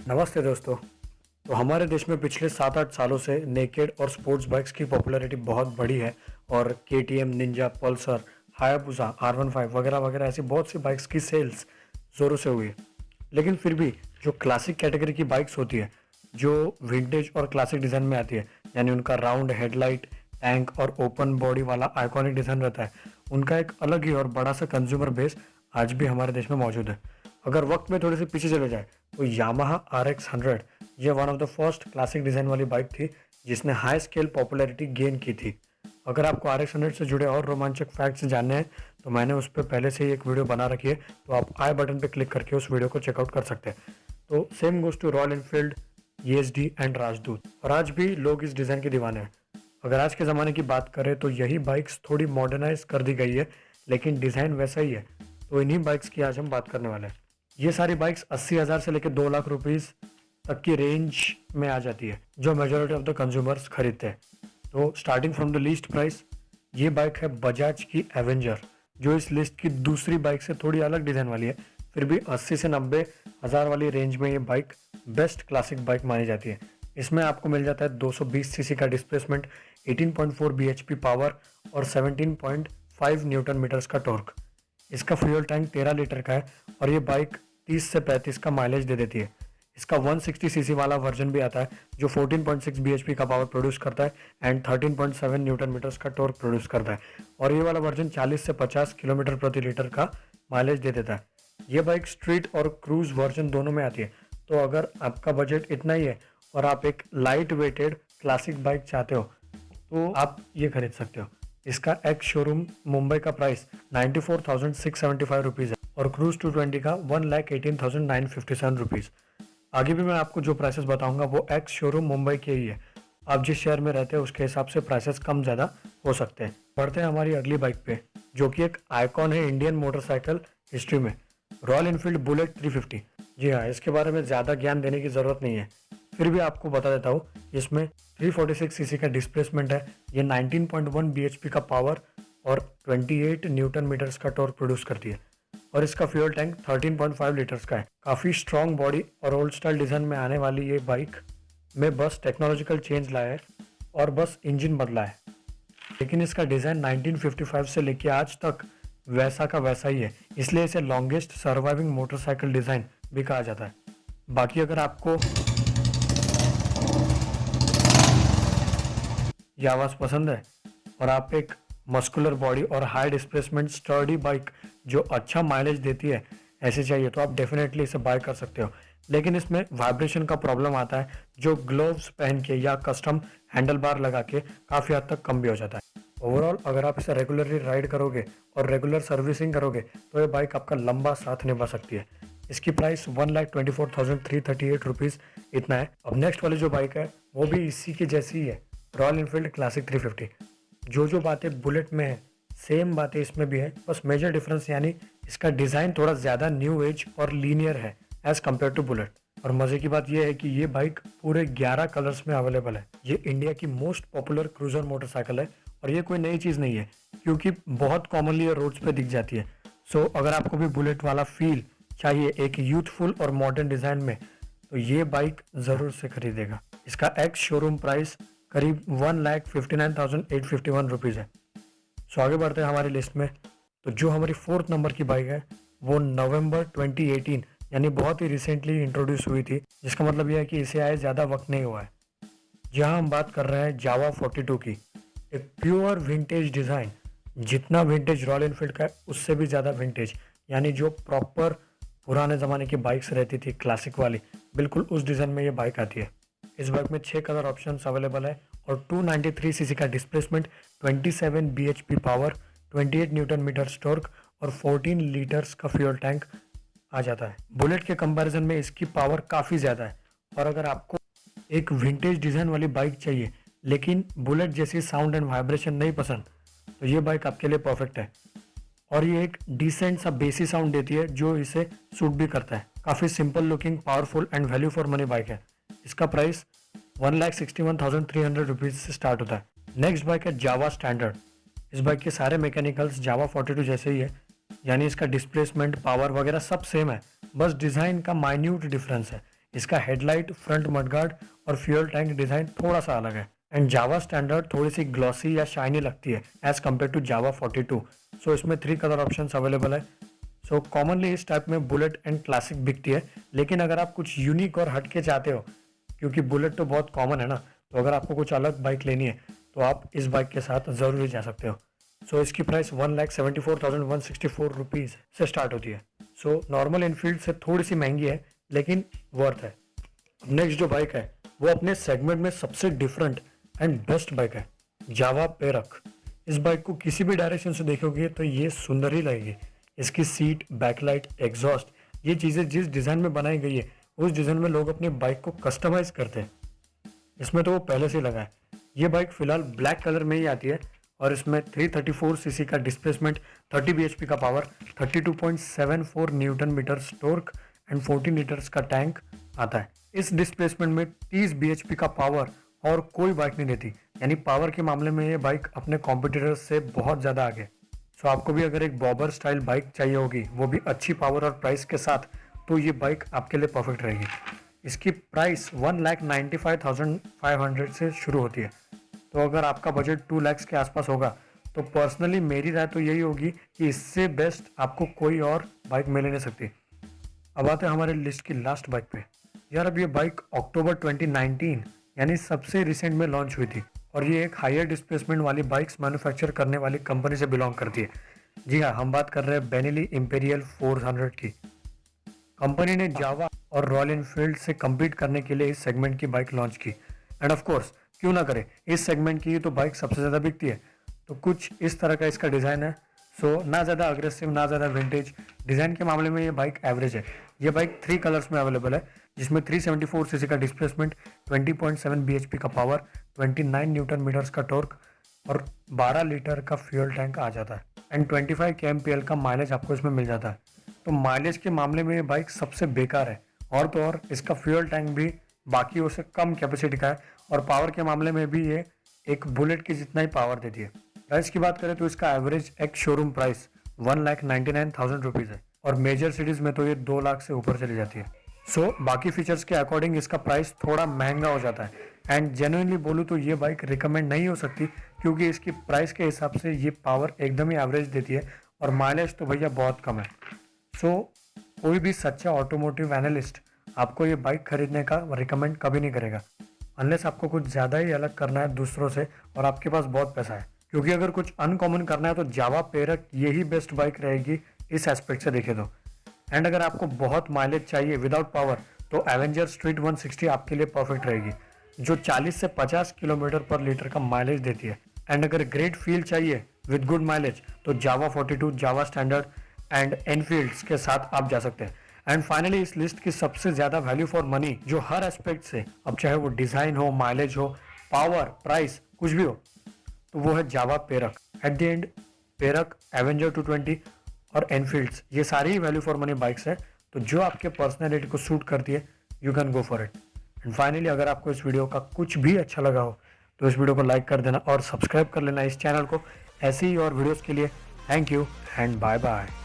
नमस्ते दोस्तों। तो हमारे देश में पिछले 7-8 सालों से नेकेड और स्पोर्ट्स बाइक्स की पॉपुलैरिटी बहुत बढ़ी है और KTM, Ninja, Pulsar, Hayabusa, R15 वगैरह वगैरह ऐसी बहुत सी बाइक्स की सेल्स ज़ोरों से हुई है। लेकिन फिर भी जो क्लासिक कैटेगरी की बाइक्स होती है, जो विंटेज और क्लासिक डिज़ाइन में आती है, यानी उनका राउंड हेडलाइट, टैंक और ओपन बॉडी वाला आइकॉनिक डिज़ाइन रहता है, उनका एक अलग ही और बड़ा सा कंज्यूमर बेस आज भी हमारे देश में मौजूद है। अगर वक्त में थोड़ी सी पीछे चले जाए तो यामाहा RX 100 ये one of the first classic design वाली बाइक थी जिसने हाई स्केल पॉपुलैरिटी गेन की थी। अगर आपको RX 100 से जुड़े और रोमांचक फैक्ट्स जानने हैं तो मैंने उस पर पहले से ही एक वीडियो बना रखी है, तो आप आई बटन पर क्लिक करके उस वीडियो को चेकआउट कर सकते हैं। तो same goes to Royal Enfield, ESD and Rajdoot, और आज भी लोग इस डिज़ाइन के दीवाने हैं। अगर आज के ज़माने की बात करें तो यही बाइक्स थोड़ी मॉडर्नाइज कर दी गई है, लेकिन डिज़ाइन वैसा ही है। तो इन्हीं बाइक्स की आज हम बात करने वाले हैं। ये सारी बाइक्स 80,000 से लेकर 2 लाख रुपीज़ तक की रेंज में आ जाती है, जो मेजोरिटी ऑफ द कंज्यूमर्स खरीदते हैं। तो starting from the least price, ये बाइक है बजाज की एवेंजर, जो इस लिस्ट की दूसरी बाइक से थोड़ी अलग डिज़ाइन वाली है। फिर भी 80 से 90 हज़ार वाली रेंज में ये बाइक बेस्ट क्लासिक बाइक मानी जाती है। इसमें आपको मिल जाता है 220 सीसी का डिस्प्लेसमेंट, 18.4 bhp पावर और 17.5 न्यूटन मीटर्स का टॉर्क। इसका फ्यूल टैंक 13 लीटर का है और ये बाइक 30 से 35 का माइलेज दे देती है। इसका 160 सीसी वाला वर्जन भी आता है जो 14.6 bhp का पावर प्रोड्यूस करता है एंड 13.7 न्यूटन मीटर्स का टॉर्क प्रोड्यूस करता है, और ये वाला वर्जन 40 से 50 किलोमीटर प्रति लीटर का माइलेज दे देता है। ये बाइक स्ट्रीट और क्रूज वर्जन दोनों में आती है। तो अगर आपका बजट इतना ही है और आप एक लाइट वेटेड क्लासिक बाइक चाहते हो तो आप ये खरीद सकते हो। इसका एक्स शोरूम मुंबई का प्राइस 94,675 रुपीज़ है और क्रूज 220 का 1,18,957 रुपीज़। आगे भी मैं आपको जो प्राइसेस बताऊंगा वो एक्स शोरूम मुंबई के ही है। आप जिस शहर में रहते हैं उसके हिसाब से प्राइसेस कम ज़्यादा हो सकते हैं। बढ़ते हैं हमारी अगली बाइक पे, जो कि एक आइकॉन है इंडियन मोटरसाइकिल हिस्ट्री में, रॉयल एनफील्ड बुलेट 350। जी हाँ, इसके बारे में ज़्यादा ज्ञान देने की ज़रूरत नहीं है, फिर भी आपको बता देता हूँ। इसमें 346 सीसी का डिस्प्लेसमेंट है, ये 19.1 bhp का पावर और 28 न्यूटन मीटर्स का टॉर्क प्रोड्यूस करती है, और इसका फ्यूल टैंक 13.5 लीटर्स का है। काफ़ी स्ट्रॉन्ग बॉडी और ओल्ड स्टाइल डिज़ाइन में आने वाली ये बाइक में बस टेक्नोलॉजिकल चेंज लाया है और बस इंजन बदला है, लेकिन इसका डिज़ाइन 1955 से लेके आज तक वैसा का वैसा ही है, इसलिए इसे लॉन्गेस्ट सर्वाइविंग मोटरसाइकिल डिज़ाइन भी कहा जाता है। बाकी अगर आपको ये आवाज़ पसंद है और आप एक मस्कुलर बॉडी और हाई डिस्प्लेसमेंट स्टर्डी बाइक जो अच्छा माइलेज देती है ऐसे चाहिए तो आप डेफिनेटली इसे बाय कर सकते हो। लेकिन इसमें वाइब्रेशन का प्रॉब्लम आता है, जो ग्लोव्स पहन के या कस्टम हैंडल बार लगा के काफ़ी हद तक कम भी हो जाता है। ओवरऑल अगर आप इसे रेगुलरली राइड करोगे और रेगुलर सर्विसिंग करोगे तो ये बाइक आपका लंबा साथ निभा सकती है। इसकी प्राइस 1,24,338 रुपीज़ इतना है। अब नेक्स्ट वाली जो बाइक है वो भी इसी की जैसी ही है, रॉयल एनफील्ड क्लासिक 350। जो बातें बुलेट में है सेम बातें इसमें भी है, बस मेजर डिफरेंस यानी इसका डिज़ाइन थोड़ा ज़्यादा न्यू एज और लीनियर है एज़ कम्पेयर टू बुलेट। और मज़े की बात यह है कि ये बाइक पूरे 11 कलर्स में अवेलेबल है। ये इंडिया की मोस्ट पॉपुलर क्रूजर मोटरसाइकिल है और ये कोई नई चीज़ नहीं है, क्योंकि बहुत कॉमनली ये रोड्स पे दिख जाती है। सो अगर आपको भी बुलेट वाला फील चाहिए एक यूथफुल और मॉडर्न डिज़ाइन में, तो ये बाइक ज़रूर से खरीदेगा। इसका एक्स शोरूम प्राइस करीब 1,59,851 रुपीज़ है। सो आगे बढ़ते हैं हमारी लिस्ट में। तो जो हमारी 4th नंबर की बाइक है वो नवंबर 2018 यानी बहुत ही रिसेंटली इंट्रोड्यूस हुई थी, जिसका मतलब यह है कि इसे आए ज़्यादा वक्त नहीं हुआ है। जहाँ हम बात कर रहे हैं जावा 42 की, एक प्योर विंटेज डिज़ाइन, जितना विंटेज रॉयल एनफील्ड का है उससे भी ज़्यादा विंटेज, यानी जो प्रॉपर पुराने ज़माने की बाइक्स रहती थी क्लासिक वाली, बिल्कुल उस डिज़ाइन में ये बाइक आती है। इस बाइक में 6 कलर ऑप्शंस अवेलेबल है और 293 सीसी का displacement, 27 bhp power, 28 newton metre torque और 14 लीटर्स का फ्यूल टैंक आ जाता है। बुलेट के कंपैरिजन में इसकी पावर काफ़ी ज़्यादा है, और अगर आपको एक विंटेज डिज़ाइन वाली बाइक चाहिए लेकिन बुलेट जैसी साउंड एंड वाइब्रेशन नहीं पसंद, तो ये बाइक आपके लिए परफेक्ट है। और ये एक डिसेंट सा बेसी साउंड देती है जो इसे सूट भी करता है। काफ़ी simple looking, powerful and value for money bike है। इसका प्राइस 1,61,300 रुपीज़ से स्टार्ट होता है। नेक्स्ट बाइक है जावा स्टैंडर्ड। इस बाइक के सारे मैकेनिकल्स जावा 42 जैसे ही है, यानी इसका डिस्प्लेसमेंट, पावर वगैरह सब सेम है, बस डिज़ाइन का माइन्यूट डिफरेंस है। इसका हेडलाइट, फ्रंट मडगार्ड और फ्यूल टैंक डिज़ाइन थोड़ा सा अलग है। एंड जावा स्टैंडर्ड थोड़ी सी ग्लॉसी या शाइनी लगती है एज कम्पेयर टू जावा 42। सो इसमें 3 कलर ऑप्शन अवेलेबल है। सो कॉमनली इस टाइप में बुलेट एंड क्लासिक बिकती है, लेकिन अगर आप कुछ यूनिक और हटके चाहते हो, क्योंकि बुलेट तो बहुत कॉमन है ना, तो अगर आपको कुछ अलग बाइक लेनी है तो आप इस बाइक के साथ ज़रूर ही जा सकते हो। सो इसकी प्राइस 1,74,164 रुपीज़ से स्टार्ट होती है। सो नॉर्मल इनफील्ड से थोड़ी सी महंगी है, लेकिन वर्थ है। नेक्स्ट जो बाइक है वो अपने सेगमेंट में सबसे डिफरेंट एंड बेस्ट बाइक है, जावा पेरक। इस बाइक को किसी भी डायरेक्शन से देखोगे तो ये सुंदर ही लगेगी। इसकी सीट, बैकलाइट, एग्जॉस्ट, ये चीज़ें जिस डिज़ाइन में बनाई गई है उस डिज़ाइन में लोग अपनी बाइक को कस्टमाइज करते हैं। इसमें तो वो पहले से ही लगा है। ये बाइक फिलहाल ब्लैक कलर में ही आती है और इसमें 334 सीसी का डिस्प्लेसमेंट, 30 bhp का power, 32.74 newton metres torque and 14 litres का टैंक आता है। इस डिस्प्लेसमेंट में 30 bhp का पावर और कोई बाइक नहीं देती, यानी पावर के मामले में ये बाइक अपने कॉम्पिटिटर्स से बहुत ज़्यादा आगे। सो आपको भी अगर एक बॉबर स्टाइल बाइक चाहिए होगी, वो भी अच्छी पावर और प्राइस के साथ, तो ये बाइक आपके लिए परफेक्ट रहेगी। इसकी प्राइस 1,95,500 से शुरू होती है। तो अगर आपका बजट 2 लाख के आसपास होगा तो पर्सनली मेरी राय तो यही होगी कि इससे बेस्ट आपको कोई और बाइक मिल नहीं सकती। अब आते हैं हमारे लिस्ट की लास्ट बाइक पे। यार अब ये बाइक अक्टूबर 2019 यानी सबसे रिसेंट में लॉन्च हुई थी और ये एक हायर डिस्प्लेसमेंट वाली बाइक्स मैन्युफैक्चर करने वाली कंपनी से बिलोंग करती है। जी हाँ, हम बात कर रहे हैं बेनेली इंपीरियल 400 की। कंपनी ने जावा और रॉयल एनफील्ड से कम्पीट करने के लिए इस सेगमेंट की बाइक लॉन्च की। एंड ऑफ कोर्स क्यों ना करे, इस सेगमेंट की तो बाइक सबसे ज़्यादा बिकती है। तो कुछ इस तरह का इसका डिज़ाइन है। सो ना ज़्यादा अग्रेसिव ना ज़्यादा विंटेज, डिज़ाइन के मामले में ये बाइक एवरेज है। ये बाइक 3 कलर्स में अवेलेबल है, जिसमें 374 सीसी का डिस्प्लेसमेंट, 20.7 bhp का पावर, 29 न्यूटन मीटर्स का टॉर्क और 12 लीटर का फ्यूल टैंक आ जाता है। एंड 25 kmpl का माइलेज आपको इसमें मिल जाता है। तो माइलेज के मामले में ये बाइक सबसे बेकार है। और तो और इसका फ्यूल टैंक भी बाकियों से कम कैपेसिटी का है और पावर के मामले में भी ये एक बुलेट की जितना ही पावर देती है। प्राइस की बात करें तो इसका एवरेज एक शोरूम प्राइस 1,99,000 रुपीज़ है और मेजर सिटीज़ में तो ये 2 लाख से ऊपर चली जाती है। सो बाकी फीचर्स के अकॉर्डिंग इसका प्राइस थोड़ा महंगा हो जाता है। एंड जेन्युइनली बोलूँ तो ये बाइक रिकमेंड नहीं हो सकती, क्योंकि इसकी प्राइस के हिसाब से ये पावर एकदम ही एवरेज देती है और माइलेज तो भैया बहुत कम है। सो कोई भी सच्चा ऑटोमोटिव एनालिस्ट आपको ये बाइक खरीदने का रिकमेंड कभी नहीं करेगा, अनलेस आपको कुछ ज़्यादा ही अलग करना है दूसरों से और आपके पास बहुत पैसा है। क्योंकि अगर कुछ अनकॉमन करना है तो जावा पेरक यही बेस्ट बाइक रहेगी इस एस्पेक्ट से देखे तो। एंड अगर आपको बहुत माइलेज चाहिए विदाउट पावर तो एवेंजर स्ट्रीट 160 आपके लिए परफेक्ट रहेगी, जो 40 से 50 किलोमीटर पर लीटर का माइलेज देती है। एंड अगर ग्रेट फील चाहिए विद गुड माइलेज तो जावा 42, जावा स्टैंडर्ड एंड एनफील्ड्स के साथ आप जा सकते हैं। एंड फाइनली इस लिस्ट की सबसे ज़्यादा वैल्यू फॉर मनी जो हर एस्पेक्ट से, अब चाहे वो डिज़ाइन हो, माइलेज हो, पावर, प्राइस, कुछ भी हो, तो वो है जावा पेरक। एट द एंड पेरक, एवेंजर 220 और एनफील्ड्स, ये सारी ही वैल्यू फॉर मनी बाइक्स है। तो जो आपके पर्सनैलिटी को सूट करती है, you can go for it. And finally अगर आपको इस वीडियो का कुछ भी अच्छा लगा हो तो इस वीडियो को लाइक कर देना और सब्सक्राइब कर लेना इस चैनल को ऐसे ही और वीडियोज़ के लिए। Thank you and bye bye.